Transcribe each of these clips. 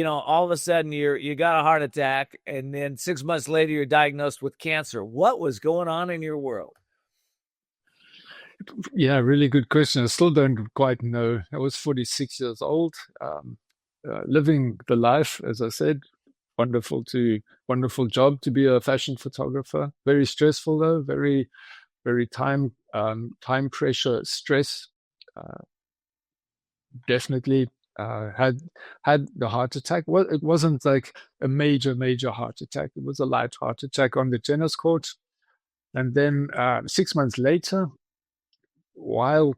all of a sudden you got a heart attack, and then 6 months later you're diagnosed with cancer. What was going on in your world? Yeah, really good question. I still don't quite know. I was 46 years old, living the life, as I said. Wonderful job to be a fashion photographer. Very stressful though. Very time pressure, stress. Uh, Definitely had the heart attack. Well, it wasn't like a major heart attack. It was a light heart attack on the tennis court. And then 6 months later, while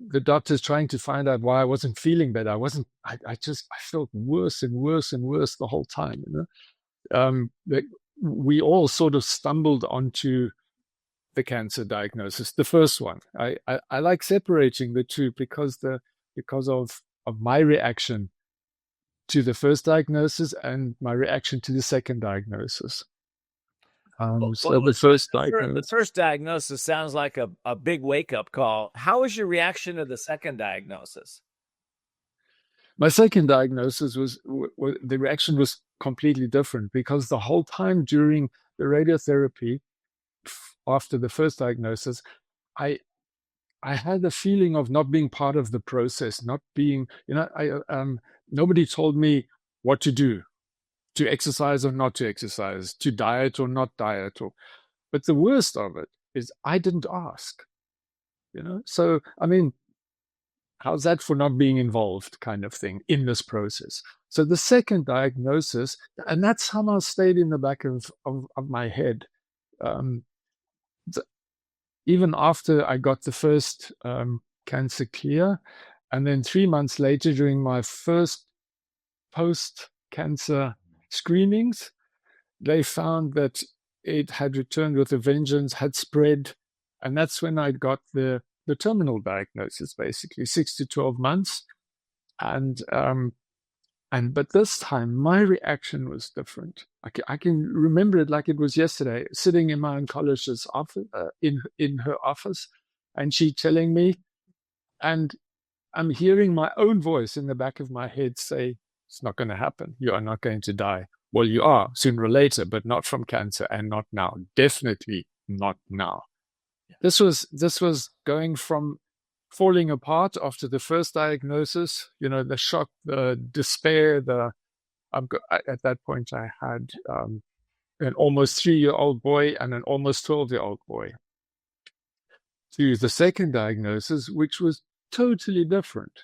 the doctor's trying to find out why I wasn't feeling better, I felt worse and worse and worse the whole time. Like we all sort of stumbled onto the cancer diagnosis, the first one. I like separating the two because of my reaction to the first diagnosis and my reaction to the second diagnosis. So the first The first diagnosis sounds like a big wake-up call. How was your reaction to the second diagnosis? My second diagnosis was the reaction was completely different, because the whole time during the radiotherapy after the first diagnosis, I had the feeling of not being part of the process, not being, nobody told me what to do, to exercise or not to exercise, to diet or not diet. But the worst of it is I didn't ask, So, I mean, how's that for not being involved kind of thing in this process? So the second diagnosis, and that somehow stayed in the back of my head. Even after I got the first cancer clear, and then 3 months later, during my first post-cancer screenings, they found that it had returned with a vengeance, had spread, and that's when I got the terminal diagnosis, basically 6 to 12 months, but this time my reaction was different. I can remember it like it was yesterday, sitting in my oncologist's office, in her office, and she telling me, and I'm hearing my own voice in the back of my head say, "It's not going to happen. You are not going to die." Well, you are sooner or later, but not from cancer, and not now. Definitely not now. This was going from falling apart after the first diagnosis, the shock, the despair, at that point I had an almost 3-year-old boy and an almost 12-year-old boy, to the second diagnosis, which was totally different.